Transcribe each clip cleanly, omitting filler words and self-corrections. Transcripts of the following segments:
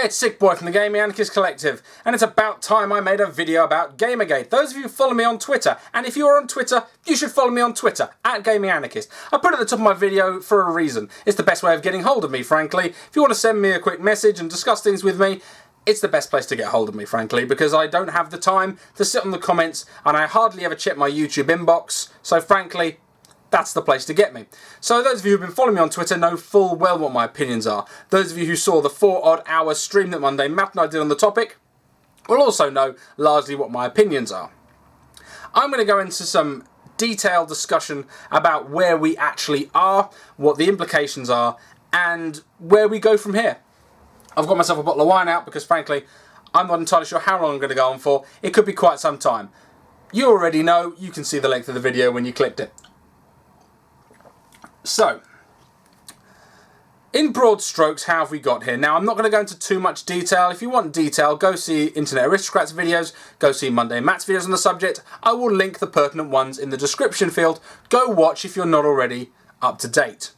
It's SickBoy from the Gaminganarchist Collective, and it's about time I made a video about Gamergate. Those of you who follow me on Twitter, and if you are on Twitter, you should follow me on Twitter, at Gaminganarchist. I put it at the top of my video for a reason. It's the best way of getting hold of me, frankly. If you want to send me a quick message and discuss things with me, it's the best place to get hold of me, frankly, because I don't have the time to sit on the comments, and I hardly ever check my YouTube inbox, so frankly, that's the place to get me. So those of you who've been following me on Twitter know full well what my opinions are. Those of you who saw the 4-odd hour stream that Mundane Matt and I did on the topic will also know largely what my opinions are. I'm going to go into some detailed discussion about where we actually are, what the implications are, and where we go from here. I've got myself a bottle of wine out because frankly, I'm not entirely sure how long I'm going to go on for. It could be quite some time. You already know, you can see the length of the video when you clicked it. So, in broad strokes, how have we got here? Now, I'm not going to go into too much detail. If you want detail, go see Internet Aristocrat's videos, go see Mundane Matt's videos on the subject. I will link the pertinent ones in the description field. Go watch if you're not already up to date.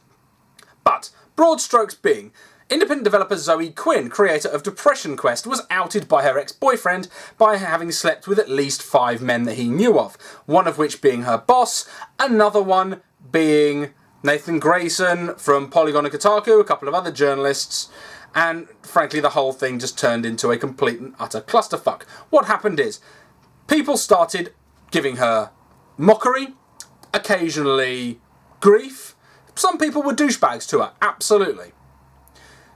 But, broad strokes being, independent developer Zoe Quinn, creator of Depression Quest, was outed by her ex-boyfriend by having slept with at least 5 men that he knew of, one of which being her boss, another one being Nathan Grayson from Polygon and Kotaku, a couple of other journalists, and frankly the whole thing just turned into a complete and utter clusterfuck. What happened is, people started giving her mockery, occasionally grief. Some people were douchebags to her, absolutely.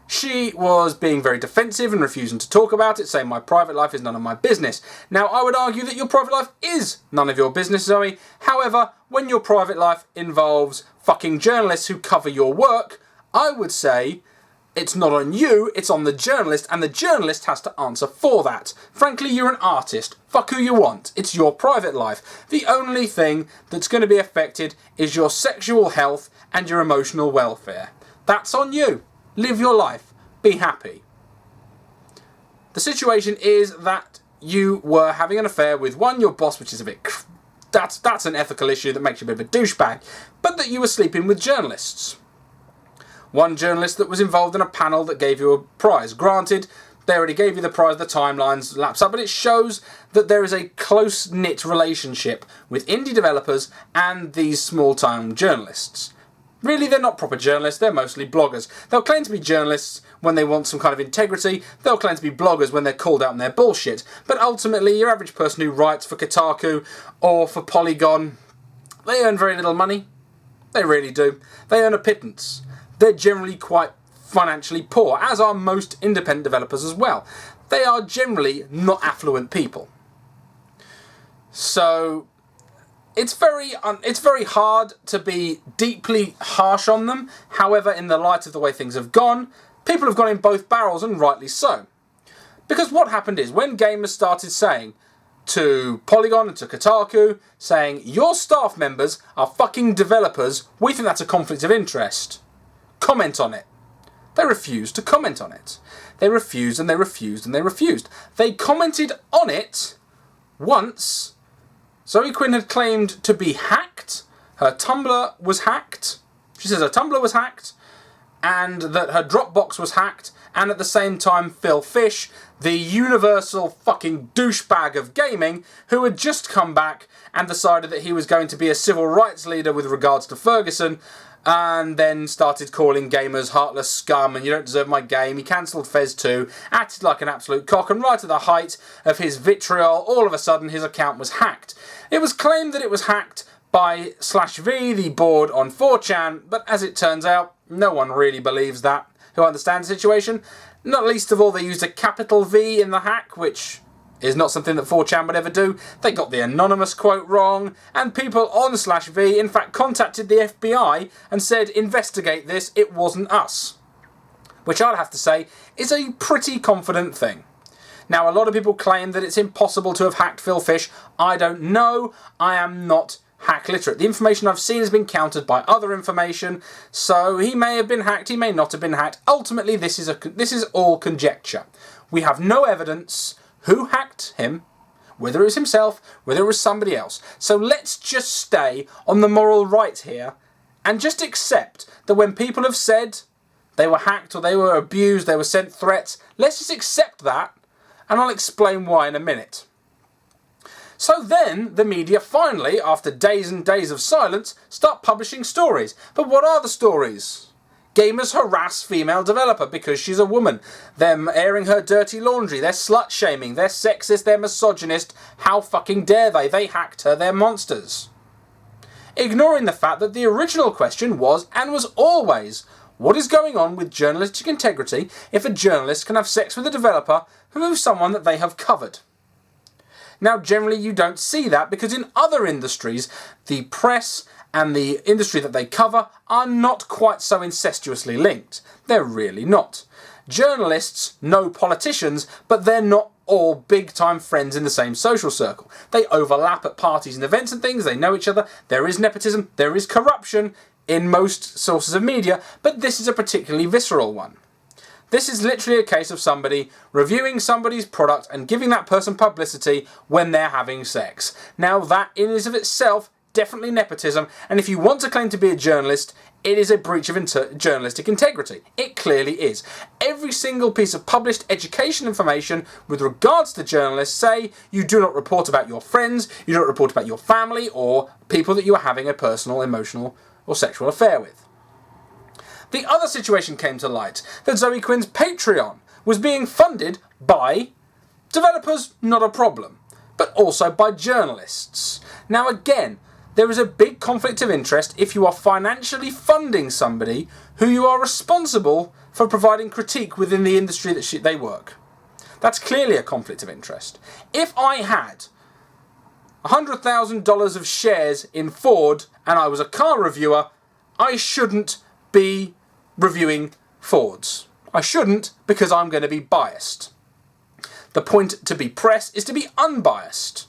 She was being very defensive and refusing to talk about it, saying my private life is none of my business. Now, I would argue that your private life is none of your business, Zoe. However, when your private life involves fucking journalists who cover your work, I would say it's not on you, it's on the journalist, and the journalist has to answer for that. Frankly, you're an artist. Fuck who you want. It's your private life. The only thing that's going to be affected is your sexual health and your emotional welfare. That's on you. Live your life. Be happy. The situation is that you were having an affair with your boss, which is a bit... That's an ethical issue that makes you a bit of a douchebag, but that you were sleeping with journalists. One journalist that was involved in a panel that gave you a prize. Granted, they already gave you the prize, the timelines lapse up, but it shows that there is a close-knit relationship with indie developers and these small-time journalists. Really, they're not proper journalists, they're mostly bloggers. They'll claim to be journalists when they want some kind of integrity, they'll claim to be bloggers when they're called out on their bullshit, but ultimately, your average person who writes for Kotaku or for Polygon, they earn very little money. They really do. They earn a pittance. They're generally quite financially poor, as are most independent developers as well. They are generally not affluent people. So it's very hard to be deeply harsh on them. However, in the light of the way things have gone, people have gone in both barrels, and rightly so. Because what happened is, when gamers started saying to Polygon and to Kotaku, saying, your staff members are fucking developers, we think that's a conflict of interest. Comment on it. They refused to comment on it. They refused and they refused and they refused. They commented on it once. Zoe Quinn had claimed to be hacked. Her Tumblr was hacked. She says her Tumblr was hacked, and that her Dropbox was hacked, and at the same time Phil Fish, the universal fucking douchebag of gaming, who had just come back and decided that he was going to be a civil rights leader with regards to Ferguson, and then started calling gamers heartless scum and you don't deserve my game. He cancelled Fez 2, acted like an absolute cock, and right at the height of his vitriol, all of a sudden his account was hacked. It was claimed that it was hacked by /V, the board on 4chan, but as it turns out, no one really believes that, who understands the situation. Not least of all, they used a capital V in the hack, which is not something that 4chan would ever do. They got the anonymous quote wrong, and people on /V in fact contacted the FBI and said, investigate this, it wasn't us. Which I'd have to say is a pretty confident thing. Now, a lot of people claim that it's impossible to have hacked Phil Fish. I don't know. I am not hack literate. The information I've seen has been countered by other information, so he may have been hacked, he may not have been hacked. Ultimately, this is all conjecture. We have no evidence who hacked him, whether it was himself, whether it was somebody else. So let's just stay on the moral right here and just accept that when people have said they were hacked or they were abused, they were sent threats. Let's just accept that, and I'll explain why in a minute. So then, the media finally, after days and days of silence, start publishing stories. But what are the stories? Gamers harass female developer because she's a woman. Them airing her dirty laundry. They're slut-shaming. They're sexist. They're misogynist. How fucking dare they? They hacked her. They're monsters. Ignoring the fact that the original question was, and was always, what is going on with journalistic integrity if a journalist can have sex with a developer who's someone that they have covered? Now, generally you don't see that because in other industries, the press and the industry that they cover are not quite so incestuously linked. They're really not. Journalists know politicians, but they're not all big-time friends in the same social circle. They overlap at parties and events and things, they know each other, there is nepotism, there is corruption in most sources of media, but this is a particularly visceral one. This is literally a case of somebody reviewing somebody's product and giving that person publicity when they're having sex. Now that in and of itself, definitely nepotism, and if you want to claim to be a journalist, it is a breach of journalistic integrity. It clearly is. Every single piece of published education information with regards to journalists say you do not report about your friends, you don't report about your family or people that you are having a personal, emotional or sexual affair with. The other situation came to light, that Zoe Quinn's Patreon was being funded by developers, not a problem, but also by journalists. Now again, there is a big conflict of interest if you are financially funding somebody who you are responsible for providing critique within the industry that they work. That's clearly a conflict of interest. If I had $100,000 of shares in Ford and I was a car reviewer, I shouldn't be reviewing Fords. I shouldn't because I'm going to be biased. The point to be press is to be unbiased,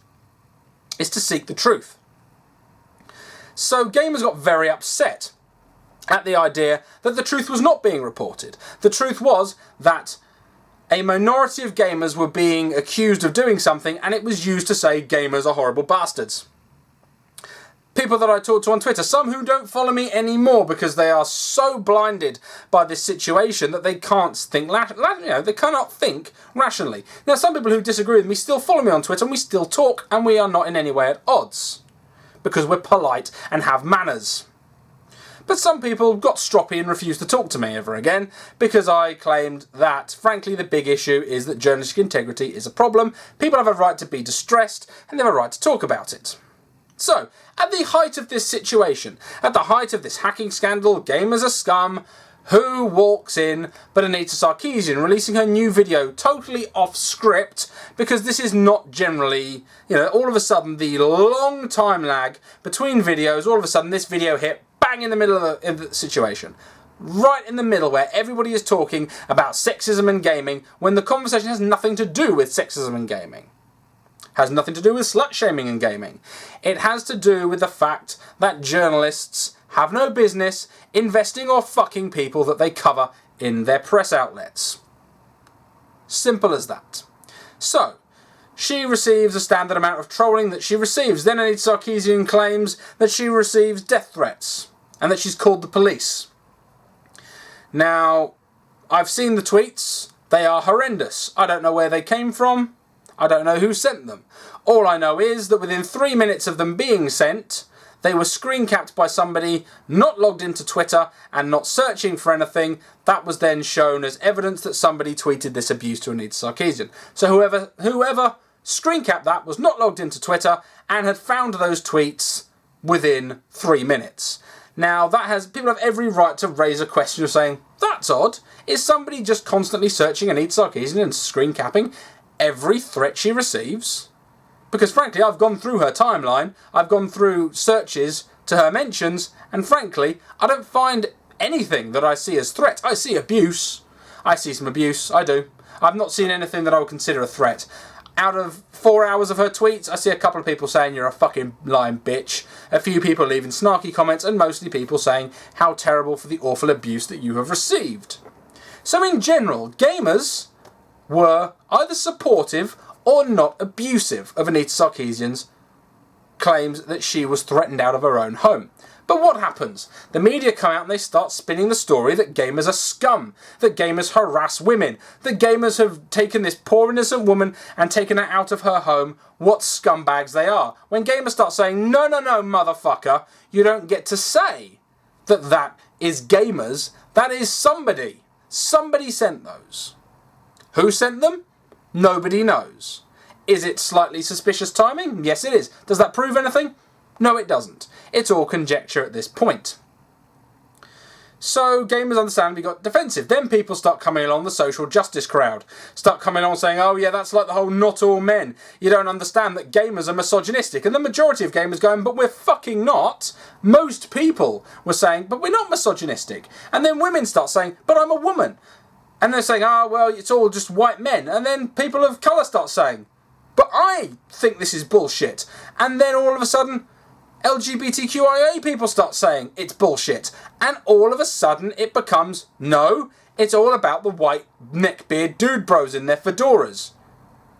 is to seek the truth. So gamers got very upset at the idea that the truth was not being reported. The truth was that a minority of gamers were being accused of doing something and it was used to say gamers are horrible bastards. People that I talk to on Twitter, some who don't follow me anymore because they are so blinded by this situation that they can't think, they cannot think rationally. Now, some people who disagree with me still follow me on Twitter and we still talk and we are not in any way at odds because we're polite and have manners. But some people got stroppy and refused to talk to me ever again because I claimed that, frankly, the big issue is that journalistic integrity is a problem. People have a right to be distressed and they have a right to talk about it. So, at the height of this situation, at the height of this hacking scandal, gamers are scum, who walks in but Anita Sarkeesian releasing her new video totally off script because this is not generally, all of a sudden the long time lag between videos, all of a sudden this video hit bang in the middle of the situation. Right in the middle where everybody is talking about sexism and gaming when the conversation has nothing to do with sexism and gaming. Has nothing to do with slut-shaming and gaming. It has to do with the fact that journalists have no business investing or fucking people that they cover in their press outlets. Simple as that. So, she receives a standard amount of trolling that she receives. Then Anita Sarkeesian claims that she receives death threats and that she's called the police. Now, I've seen the tweets. They are horrendous. I don't know where they came from. I don't know who sent them. All I know is that within 3 minutes of them being sent, they were screen capped by somebody not logged into Twitter and not searching for anything. That was then shown as evidence that somebody tweeted this abuse to Anita Sarkeesian. So whoever screen capped that was not logged into Twitter and had found those tweets within 3 minutes. Now, people have every right to raise a question of saying, that's odd. Is somebody just constantly searching Anita Sarkeesian and screen capping every threat she receives? Because frankly, I've gone through her timeline, I've gone through searches to her mentions, and frankly, I don't find anything that I see as threat. I see abuse. I see some abuse, I do. I've not seen anything that I would consider a threat. Out of 4 hours of her tweets, I see a couple of people saying you're a fucking lying bitch, a few people leaving snarky comments, and mostly people saying how terrible for the awful abuse that you have received. So in general, gamers were either supportive or not abusive of Anita Sarkeesian's claims that she was threatened out of her own home. But what happens? The media come out and they start spinning the story that gamers are scum, that gamers harass women, that gamers have taken this poor innocent woman and taken her out of her home. What scumbags they are. When gamers start saying, no, no, no, motherfucker, you don't get to say that that is gamers, that is somebody. Somebody sent those. Who sent them? Nobody knows. Is it slightly suspicious timing? Yes, it is. Does that prove anything? No, it doesn't. It's all conjecture at this point. So gamers understandably got defensive. Then people start coming along, the social justice crowd. Start coming along saying, oh yeah, that's like the whole not all men. You don't understand that gamers are misogynistic. And the majority of gamers going, but we're fucking not. Most people were saying, but we're not misogynistic. And then women start saying, but I'm a woman. And they're saying, oh, well, it's all just white men. And then people of colour start saying, but I think this is bullshit. And then all of a sudden, LGBTQIA people start saying it's bullshit. And all of a sudden it becomes, no, it's all about the white neckbeard dude bros in their fedoras.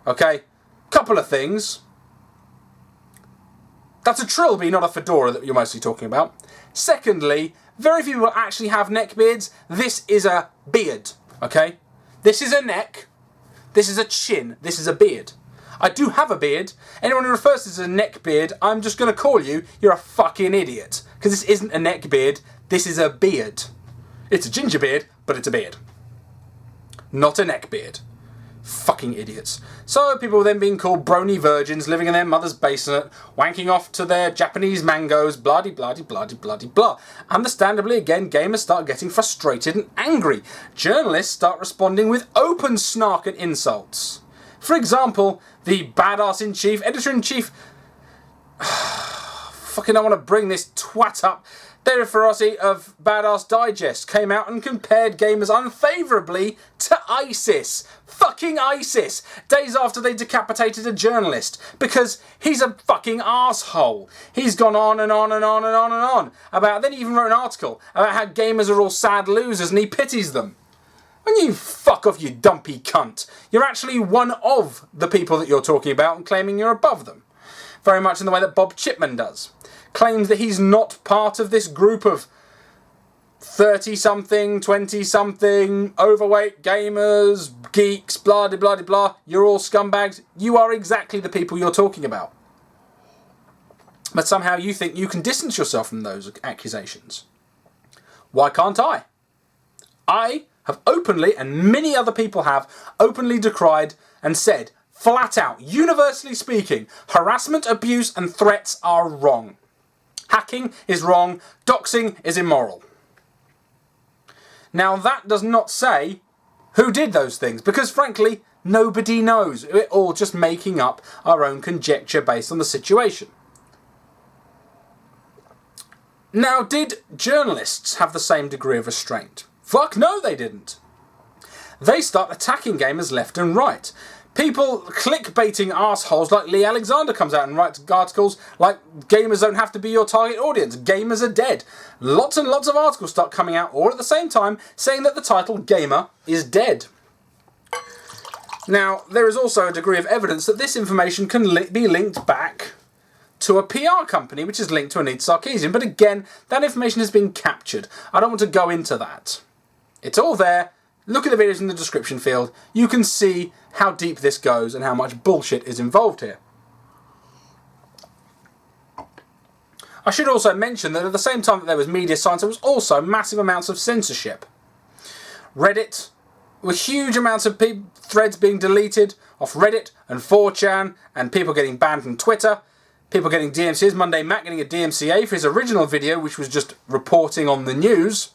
Okay? Couple of things. That's a trilby, not a fedora that you're mostly talking about. Secondly, very few people actually have neckbeards. This is a beard. Okay? This is a neck. This is a chin. This is a beard. I do have a beard. Anyone who refers to this as a neck beard, I'm just going to call you, you're a fucking idiot. Because this isn't a neck beard, this is a beard. It's a ginger beard, but it's a beard. Not a neck beard. Fucking idiots. So people then being called brony virgins, living in their mother's basement, wanking off to their Japanese mangoes, blah-de-blah-de-blah-de-blah-de-blah. Understandably, again, gamers start getting frustrated and angry. Journalists start responding with open snark and insults. For example, the badass-in-chief, editor-in-chief... Fucking I want to bring this twat up. David Ferrossi of Badass Digest came out and compared gamers unfavourably to ISIS. Fucking ISIS. Days after they decapitated a journalist. Because he's a fucking arsehole. He's gone on and on and on and on and on about... Then he even wrote an article about how gamers are all sad losers and he pities them. When you fuck off, you dumpy cunt, you're actually one of the people that you're talking about and claiming you're above them. Very much in the way that Bob Chipman does. Claims that he's not part of this group of 30-something, 20-something, overweight gamers, geeks, blah-de-blah-de-blah. You're all scumbags. You are exactly the people you're talking about. But somehow you think you can distance yourself from those accusations. Why can't I? I have openly, and many other people have, openly decried and said, flat out, universally speaking, harassment, abuse and threats are wrong. Hacking is wrong, doxing is immoral. Now that does not say who did those things, because frankly, nobody knows. We're all just making up our own conjecture based on the situation. Now, did journalists have the same degree of restraint? Fuck no, they didn't. They start attacking gamers left and right. People clickbaiting arseholes like Lee Alexander comes out and writes articles like gamers don't have to be your target audience, gamers are dead. Lots and lots of articles start coming out all at the same time saying that the title gamer is dead. Now, there is also a degree of evidence that this information can be linked back to a PR company which is linked to Anita Sarkeesian, but again, that information has been captured. I don't want to go into that. It's all there. Look at the videos in the description field. You can see how deep this goes and how much bullshit is involved here. I should also mention that at the same time that there was media science, there was also massive amounts of censorship. Reddit, with huge amounts of threads being deleted off Reddit and 4chan, and people getting banned from Twitter, people getting DMCAs, Mundane Matt getting a DMCA for his original video, which was just reporting on the news.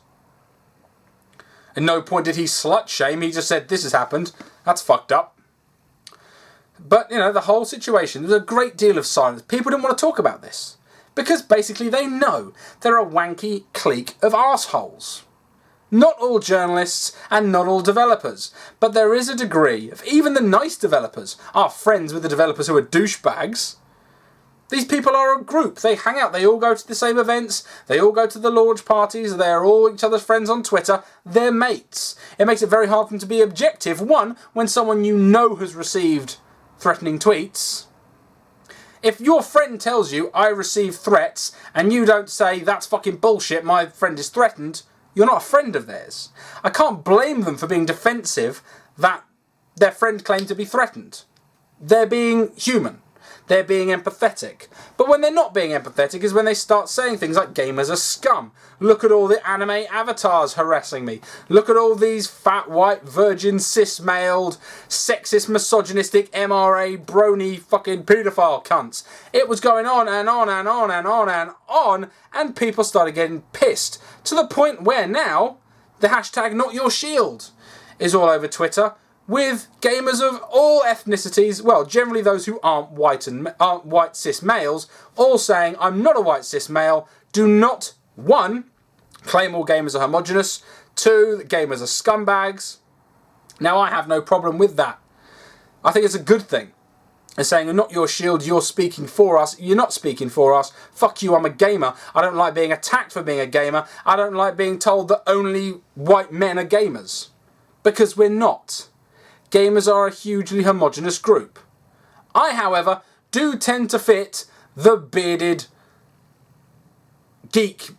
At no point did he slut shame, he just said, this has happened, that's fucked up. But, you know, the whole situation, there was a great deal of silence. People didn't want to talk about this. Because basically they know they're a wanky clique of arseholes. Not all journalists and not all developers. But there is a degree of even the nice developers are friends with the developers who are douchebags. These people are a group. They hang out. They all go to the same events. They all go to the launch parties. They are all each other's friends on Twitter. They're mates. It makes it very hard for them to be objective. One, when someone you know has received threatening tweets. If your friend tells you, I receive threats, and you don't say, that's fucking bullshit, my friend is threatened, you're not a friend of theirs. I can't blame them for being defensive that their friend claimed to be threatened. They're being human. They're being empathetic. But when they're not being empathetic is when they start saying things like gamers are scum. Look at all the anime avatars harassing me. Look at all these fat, white, virgin, cis-mailed, sexist, misogynistic, MRA, brony, fucking paedophile cunts. It was going on and on and on and on and on, and people started getting pissed. To the point where now, the hashtag NotYourShield is all over Twitter, with gamers of all ethnicities, well, generally those who aren't white cis males, all saying, I'm not a white cis male, do not, 1, claim all gamers are homogenous, 2, that gamers are scumbags. Now, I have no problem with that. I think it's a good thing. They're saying, not your shield, you're speaking for us, you're not speaking for us, fuck you, I'm a gamer, I don't like being attacked for being a gamer, I don't like being told that only white men are gamers. Because we're not. Gamers are a hugely homogenous group. I, however, do tend to fit the bearded, geek,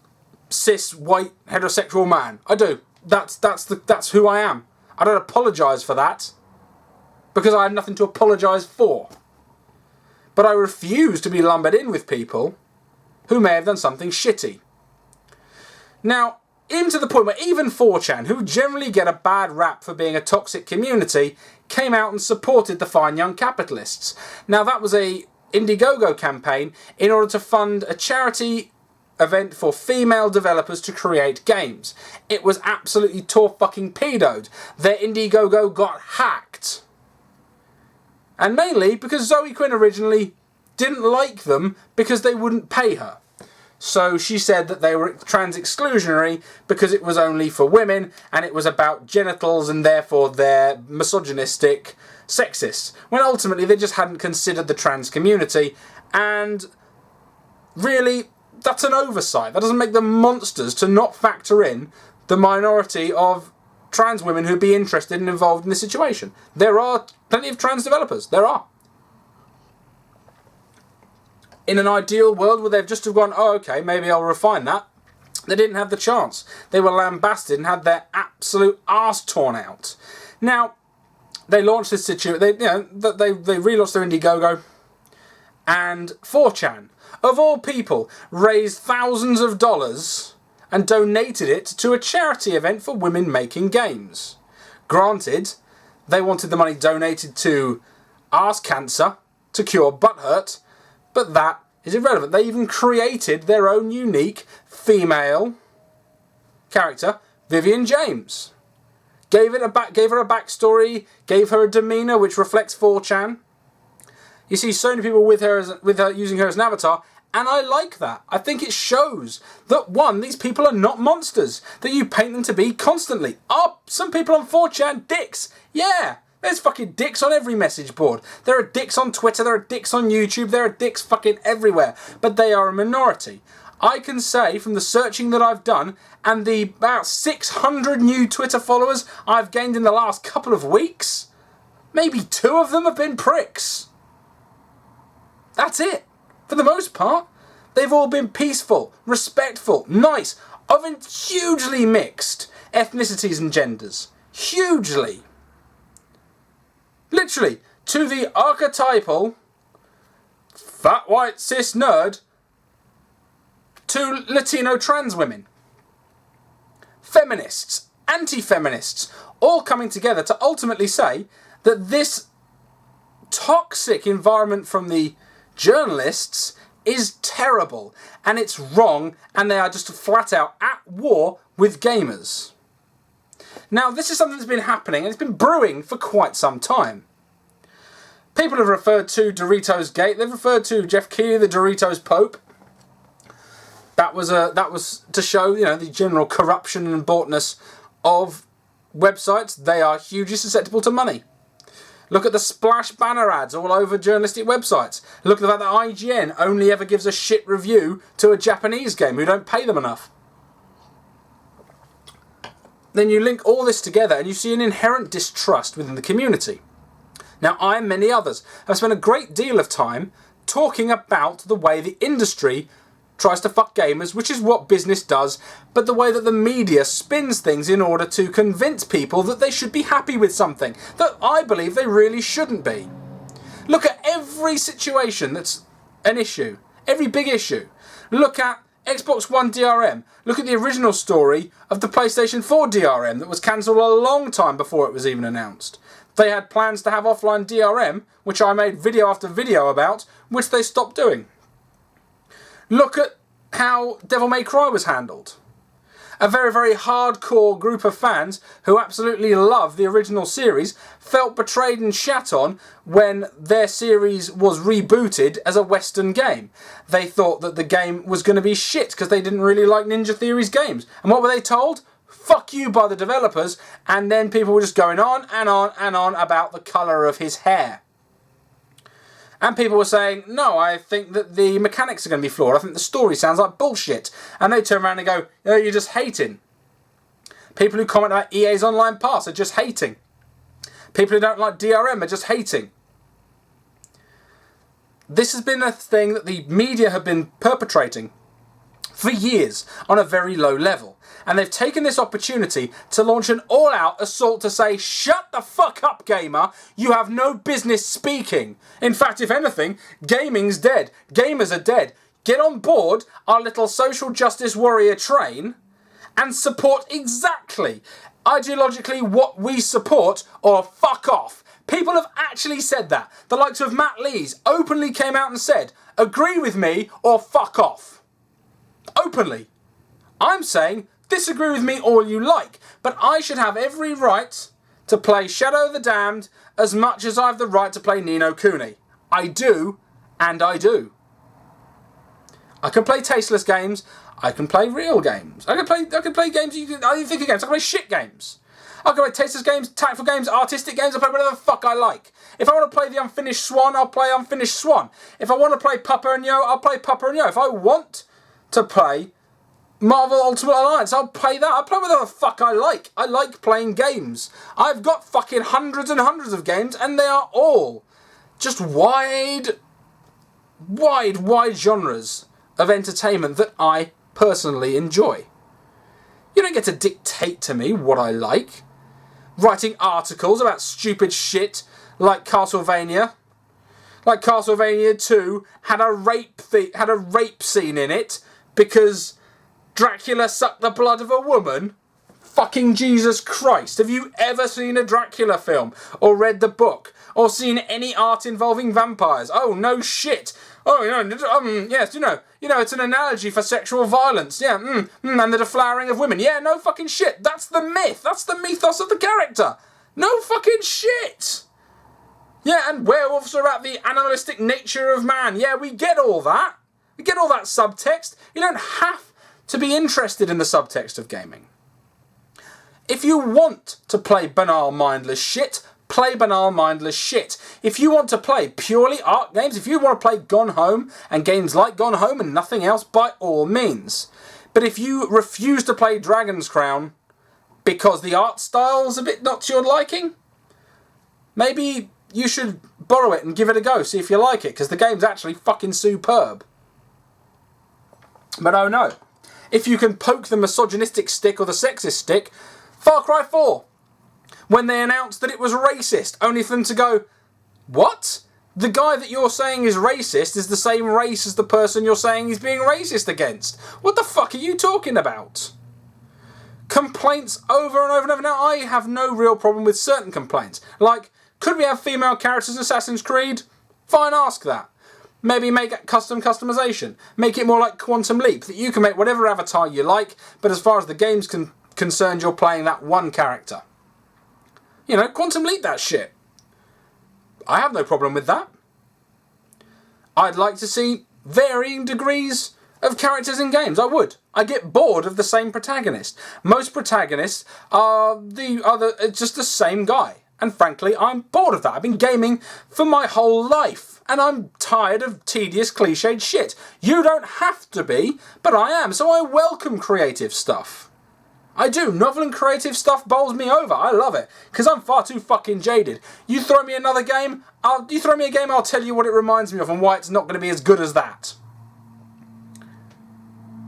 cis, white, heterosexual man. I do. That's who I am. I don't apologise for that, because I have nothing to apologise for. But I refuse to be lumbered in with people who may have done something shitty. Now, even to the point where even Forchan, who generally get a bad rap for being a toxic community, came out and supported the fine young capitalists. Now, that was a Indiegogo campaign in order to fund a charity event for female developers to create games. It was absolutely fucking pedoed. Their Indiegogo got hacked. And mainly because Zoe Quinn originally didn't like them because they wouldn't pay her. So she said that they were trans exclusionary because it was only for women and it was about genitals and therefore they're misogynistic, sexist. When ultimately they just hadn't considered the trans community, and really that's an oversight. That doesn't make them monsters to not factor in the minority of trans women who'd be interested and involved in this situation. There are plenty of trans developers. There are. In an ideal world where they've just have gone, oh, okay, maybe I'll refine that, they didn't have the chance. They were lambasted and had their absolute arse torn out. Now, they launched this situation, they relaunched their Indiegogo, and 4chan, of all people, raised thousands of dollars and donated it to a charity event for women making games. Granted, they wanted the money donated to arse cancer, to cure butthurt, but that is irrelevant. They even created their own unique female character, Vivian James. Gave her a backstory, gave her a demeanour which reflects 4chan. You see so many people with her using her as an avatar, and I like that. I think it shows that, one, these people are not monsters that you paint them to be constantly. Oh, some people on 4chan, dicks. Yeah. There's fucking dicks on every message board. There are dicks on Twitter, there are dicks on YouTube, there are dicks fucking everywhere. But they are a minority. I can say from the searching that I've done and the about 600 new Twitter followers I've gained in the last couple of weeks, maybe 2 of them have been pricks. That's it. For the most part, they've all been peaceful, respectful, nice, of hugely mixed ethnicities and genders. Hugely. Literally, to the archetypal fat white cis nerd to Latino trans women. Feminists, anti-feminists, all coming together to ultimately say that this toxic environment from the journalists is terrible and it's wrong and they are just flat out at war with gamers. Now, this is something that's been happening and it's been brewing for quite some time. People have referred to Doritos Gate. They've referred to Jeff Keighley, the Doritos Pope. That was to show, the general corruption and boughtness of websites. They are hugely susceptible to money. Look at the splash banner ads all over journalistic websites. Look at the fact that IGN only ever gives a shit review to a Japanese game who don't pay them enough. Then you link all this together and you see an inherent distrust within the community. Now, I and many others have spent a great deal of time talking about the way the industry tries to fuck gamers, which is what business does, but the way that the media spins things in order to convince people that they should be happy with something that I believe they really shouldn't be. Look at every situation that's an issue, every big issue. Look at Xbox One DRM. Look at the original story of the PlayStation 4 DRM that was cancelled a long time before it was even announced. They had plans to have offline DRM, which I made video after video about, which they stopped doing. Look at how Devil May Cry was handled. A very, very hardcore group of fans who absolutely love the original series felt betrayed and shat on when their series was rebooted as a Western game. They thought that the game was going to be shit because they didn't really like Ninja Theory's games. And what were they told? Fuck you by the developers. And then people were just going on and on and on about the colour of his hair. And people were saying, no, I think that the mechanics are going to be flawed. I think the story sounds like bullshit. And they turn around and go, oh, you're just hating. People who comment about EA's Online Pass are just hating. People who don't like DRM are just hating. This has been a thing that the media have been perpetrating for years on a very low level. And they've taken this opportunity to launch an all-out assault to say, shut the fuck up, gamer. You have no business speaking. In fact, if anything, gaming's dead. Gamers are dead. Get on board our little social justice warrior train and support exactly, ideologically, what we support, or fuck off. People have actually said that. The likes of Matt Lees openly came out and said, agree with me or fuck off. Openly. I'm saying, disagree with me all you like, but I should have every right to play Shadow of the Damned as much as I have the right to play Ni no Kuni. I do, and I do. I can play tasteless games. I can play real games. I can play games. I think of games. I can play shit games. I can play tasteless games, tactful games, artistic games. I play whatever the fuck I like. If I want to play the Unfinished Swan, I'll play Unfinished Swan. If I want to play Papa and Yo, I'll play Papa and Yo. If I want to play Marvel Ultimate Alliance, I'll play that. I'll play whatever the fuck I like. I like playing games. I've got fucking hundreds and hundreds of games, and they are all just wide genres of entertainment that I personally enjoy. You don't get to dictate to me what I like. Writing articles about stupid shit like Castlevania. Like Castlevania 2 had a rape scene in it because Dracula sucked the blood of a woman? Fucking Jesus Christ. Have you ever seen a Dracula film? Or read the book? Or seen any art involving vampires? Oh, no shit. Oh, yes, it's an analogy for sexual violence. Yeah, and the deflowering of women. Yeah, no fucking shit. That's the myth. That's the mythos of the character. No fucking shit. Yeah, and werewolves are about the animalistic nature of man. Yeah, we get all that. We get all that subtext. You don't have to be interested in the subtext of gaming. If you want to play banal, mindless shit, play banal, mindless shit. If you want to play purely art games, if you want to play Gone Home and games like Gone Home and nothing else, by all means. But if you refuse to play Dragon's Crown because the art style's a bit not to your liking, maybe you should borrow it and give it a go, see if you like it, because the game's actually fucking superb. But oh no. If you can poke the misogynistic stick or the sexist stick, Far Cry 4. When they announced that it was racist, only for them to go, what? The guy that you're saying is racist is the same race as the person you're saying is being racist against. What the fuck are you talking about? Complaints over and over and over. Now, I have no real problem with certain complaints. Like, could we have female characters in Assassin's Creed? Fine, ask that. Maybe make it customization. Make it more like Quantum Leap, that you can make whatever avatar you like, but as far as the game's concerned, you're playing that one character. You know, Quantum Leap that shit. I have no problem with that. I'd like to see varying degrees of characters in games. I would. I get bored of the same protagonist. Most protagonists are just the same guy. And frankly, I'm bored of that. I've been gaming for my whole life. And I'm tired of tedious, cliched shit. You don't have to be, but I am. So I welcome creative stuff. I do. Novel and creative stuff bowls me over. I love it. Because I'm far too fucking jaded. You throw me another game, I'll tell you what it reminds me of and why it's not going to be as good as that.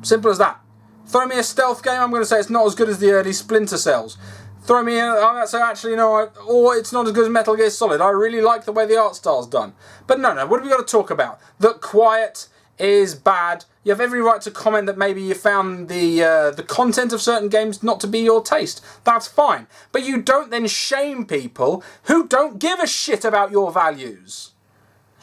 Simple as that. Throw me a stealth game, I'm going to say it's not as good as the early Splinter Cells. Throw me I'm going to say actually no, or it's not as good as Metal Gear Solid. I really like the way the art style's done. But no, what have we got to talk about? That Quiet is bad. You have every right to comment that maybe you found the content of certain games not to be your taste. That's fine. But you don't then shame people who don't give a shit about your values.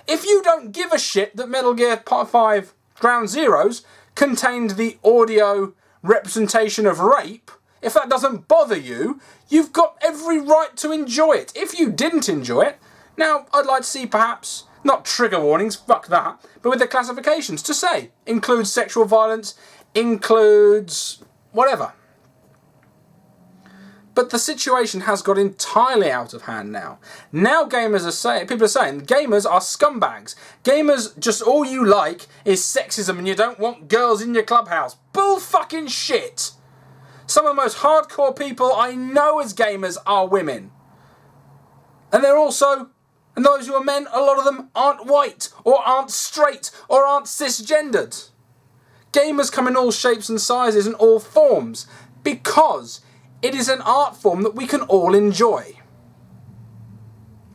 If you don't give a shit that Metal Gear 5 Ground Zeroes contained the audio representation of rape, if that doesn't bother you, you've got every right to enjoy it. If you didn't enjoy it, now I'd like to see perhaps, not trigger warnings, fuck that, but with the classifications to say, includes sexual violence, includes whatever. But the situation has got entirely out of hand now. Now people are saying gamers are scumbags. Gamers, just all you like is sexism and you don't want girls in your clubhouse. Bull fucking shit. Some of the most hardcore people I know as gamers are women. And those who are men, a lot of them aren't white, or aren't straight, or aren't cisgendered. Gamers come in all shapes and sizes and all forms, because it is an art form that we can all enjoy.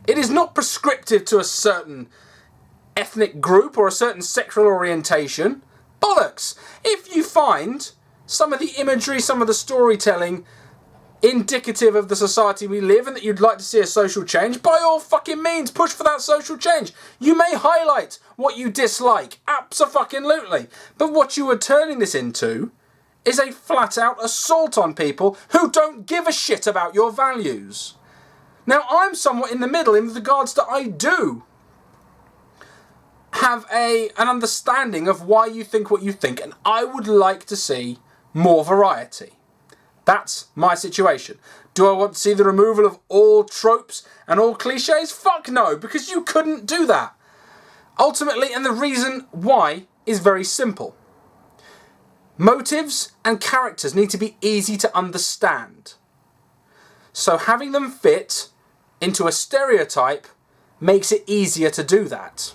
It is not prescriptive to a certain ethnic group or a certain sexual orientation. Bollocks! If you find some of the imagery, some of the storytelling indicative of the society we live in, that you'd like to see a social change, by all fucking means, push for that social change. You may highlight what you dislike, abso-fucking-lutely, but what you are turning this into is a flat-out assault on people who don't give a shit about your values. Now, I'm somewhat in the middle in regards to I do have an understanding of why you think what you think, and I would like to see more variety. That's my situation. Do I want to see the removal of all tropes and all cliches? Fuck no, because you couldn't do that. Ultimately, and the reason why is very simple. Motives and characters need to be easy to understand. So having them fit into a stereotype makes it easier to do that.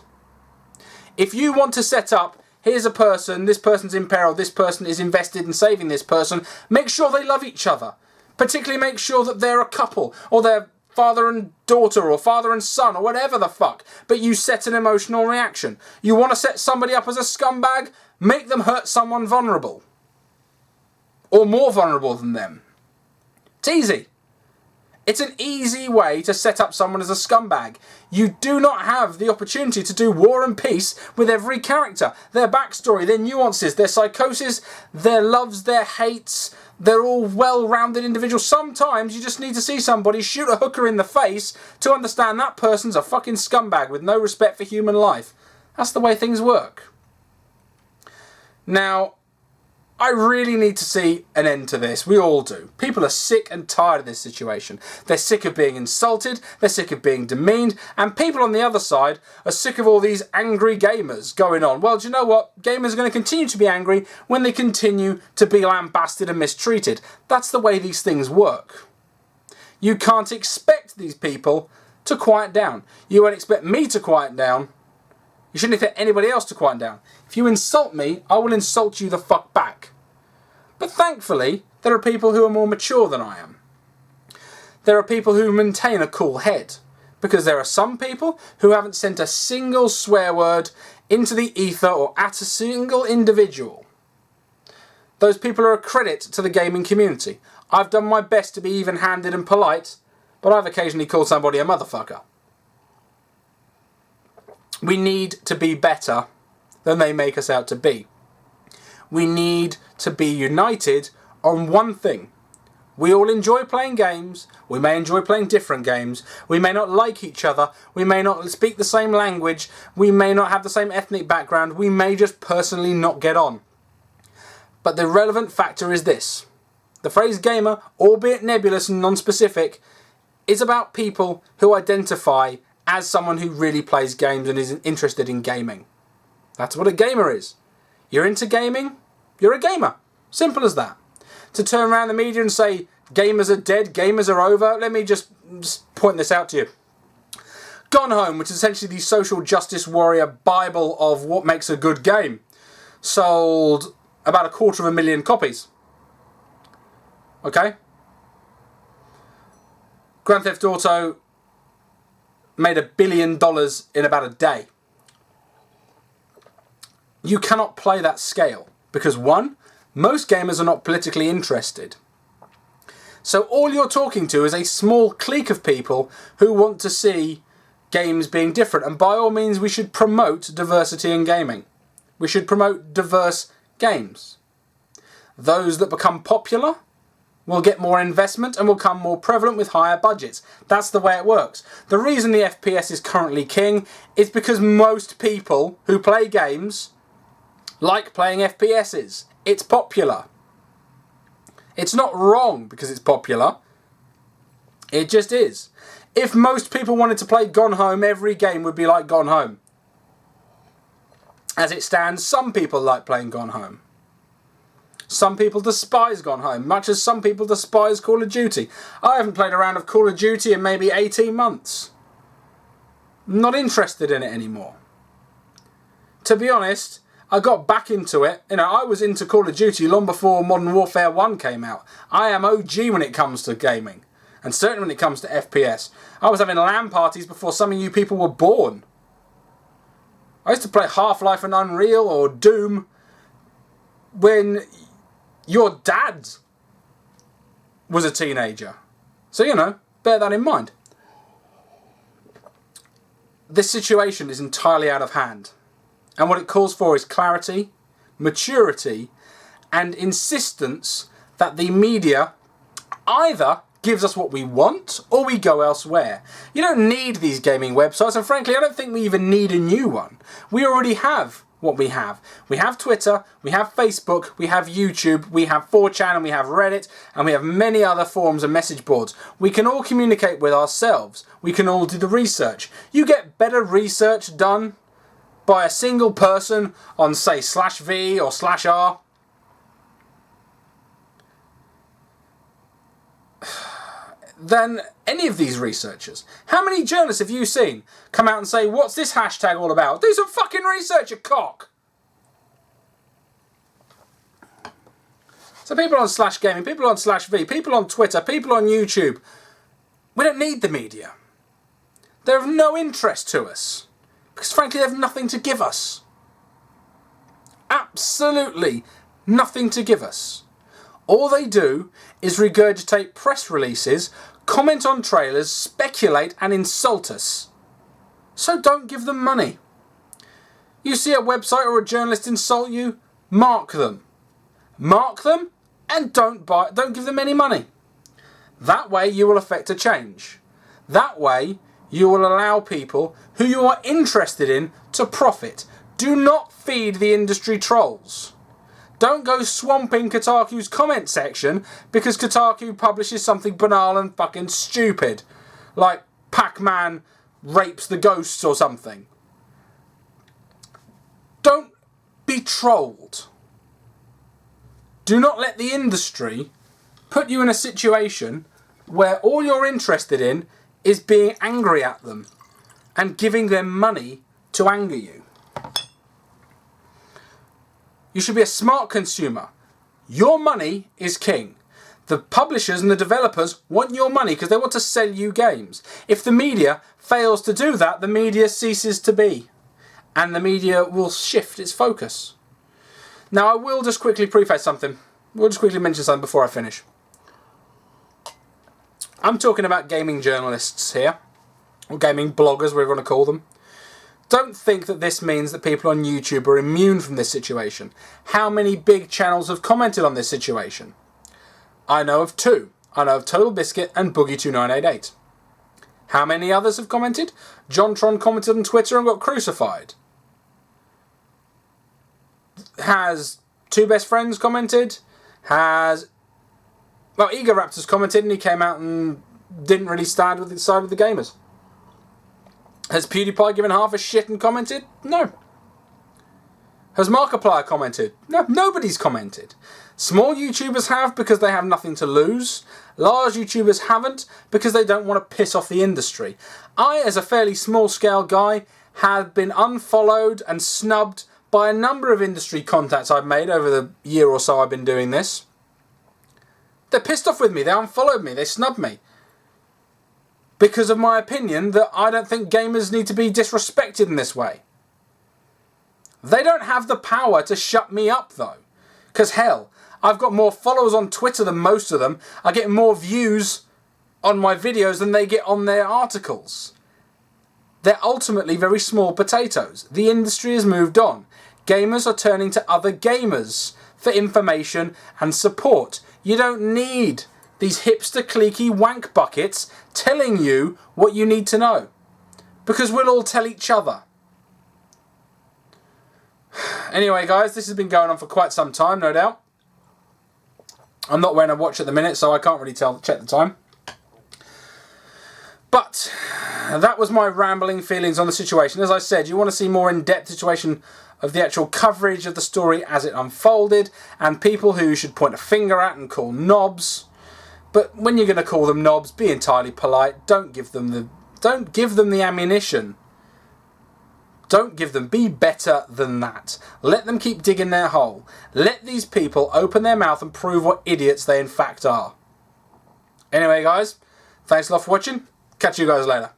If you want to set up, here's a person, this person's in peril, this person is invested in saving this person, make sure they love each other. Particularly make sure that they're a couple, or they're father and daughter, or father and son, or whatever the fuck. But you set an emotional reaction. You want to set somebody up as a scumbag? Make them hurt someone vulnerable. Or more vulnerable than them. It's easy. It's an easy way to set up someone as a scumbag. You do not have the opportunity to do War and Peace with every character. Their backstory, their nuances, their psychosis, their loves, their hates. They're all well-rounded individuals. Sometimes you just need to see somebody shoot a hooker in the face to understand that person's a fucking scumbag with no respect for human life. That's the way things work. Now, I really need to see an end to this. We all do. People are sick and tired of this situation. They're sick of being insulted, they're sick of being demeaned, and people on the other side are sick of all these angry gamers going on. Well, do you know what? Gamers are going to continue to be angry when they continue to be lambasted and mistreated. That's the way these things work. You can't expect these people to quiet down. You won't expect me to quiet down. You shouldn't expect anybody else to quiet down. If you insult me, I will insult you the fuck back. But thankfully, there are people who are more mature than I am. There are people who maintain a cool head. Because there are some people who haven't sent a single swear word into the ether or at a single individual. Those people are a credit to the gaming community. I've done my best to be even-handed and polite, but I've occasionally called somebody a motherfucker. We need to be better than they make us out to be. We need to be united on one thing. We all enjoy playing games. We may enjoy playing different games. We may not like each other. We may not speak the same language. We may not have the same ethnic background. We may just personally not get on. But the relevant factor is this. The phrase gamer, albeit nebulous and non-specific, is about people who identify as someone who really plays games and is interested in gaming. That's what a gamer is. You're into gaming, you're a gamer. Simple as that. to turn around the media and say gamers are dead, gamers are over. Let me just point this out to you. Gone Home, which is essentially the social justice warrior bible of what makes a good game, sold about 250,000 copies. Okay? Grand Theft Auto made $1 billion in about a day. You cannot play that scale because, one, most gamers are not politically interested. So all you're talking to is a small clique of people who want to see games being different. And by all means, we should promote diversity in gaming. We should promote diverse games. Those that become popular will get more investment and will become more prevalent with higher budgets. That's the way it works. The reason the FPS is currently king is because most people who play games like playing FPSs. It's popular. It's not wrong because it's popular. It just is. If most people wanted to play Gone Home, every game would be like Gone Home. As it stands, some people like playing Gone Home. Some people despise Gone Home, much as some people despise Call of Duty. I haven't played a round of Call of Duty in maybe 18 months. I'm not interested in it anymore. To be honest, I got back into it. You know, I was into Call of Duty long before Modern Warfare 1 came out. I am OG when it comes to gaming. And certainly when it comes to FPS. I was having LAN parties before some of you people were born. I used to play Half-Life and Unreal or Doom when your dad was a teenager. So, you know, bear that in mind. This situation is entirely out of hand. And what it calls for is clarity, maturity, and insistence that the media either gives us what we want or we go elsewhere. You don't need these gaming websites, and frankly, I don't think we even need a new one. We already have what we have. We have Twitter, we have Facebook, we have YouTube, we have Forchan, and we have Reddit, and we have many other forums and message boards. We can all communicate with ourselves. We can all do the research. You get better research done by a single person on, say, /v or /r. Than any of these researchers. How many journalists have you seen come out and say, what's this hashtag all about? Do some fucking research, you cock! So people on /gaming, people on /v, people on Twitter, people on YouTube, we don't need the media. They're of no interest to us. Because frankly, they have nothing to give us. Absolutely nothing to give us. All they do is regurgitate press releases, comment on trailers, speculate and insult us. So don't give them money. You see a website or a journalist insult you, mark them. Mark them and don't give them any money. That way you will affect a change. That way you will allow people who you are interested in to profit. Do not feed the industry trolls. Don't go swamping Kotaku's comment section because Kotaku publishes something banal and fucking stupid. Like Pac-Man rapes the ghosts or something. Don't be trolled. Do not let the industry put you in a situation where all you're interested in is being angry at them and giving them money to anger you. You should be a smart consumer. Your money is king. The publishers and the developers want your money because they want to sell you games. If the media fails to do that, the media ceases to be. And the media will shift its focus. Now, I will just quickly preface something. We'll just quickly mention something before I finish. I'm talking about gaming journalists here. Or gaming bloggers, whatever you want to call them. Don't think that this means that people on YouTube are immune from this situation. How many big channels have commented on this situation? I know of 2. I know of Total Biscuit and Boogie2988. How many others have commented? JonTron commented on Twitter and got crucified. Has 2 Best Friends commented? Has... Well, Ego Raptors commented and he came out and didn't really stand with the side of the gamers. Has PewDiePie given half a shit and commented? No. Has Markiplier commented? No, nobody's commented. Small YouTubers have because they have nothing to lose. Large YouTubers haven't because they don't want to piss off the industry. I, as a fairly small scale guy, have been unfollowed and snubbed by a number of industry contacts I've made over the year or so I've been doing this. They're pissed off with me, they unfollowed me, they snubbed me. Because of my opinion that I don't think gamers need to be disrespected in this way. They don't have the power to shut me up though. Because hell, I've got more followers on Twitter than most of them. I get more views on my videos than they get on their articles. They're ultimately very small potatoes. The industry has moved on. Gamers are turning to other gamers for information and support. You don't need these hipster cliquey wank buckets telling you what you need to know. Because we'll all tell each other. Anyway guys, this has been going on for quite some time, no doubt. I'm not wearing a watch at the minute, so I can't really check the time. But that was my rambling feelings on the situation. As I said, you want to see more in-depth situation of the actual coverage of the story as it unfolded, and people who you should point a finger at and call knobs. But when you're going to call them knobs, be entirely polite. Don't give them the ammunition. Don't give them. Be better than that. Let them keep digging their hole. Let these people open their mouth and prove what idiots they in fact are. Anyway, guys, thanks a lot for watching. Catch you guys later.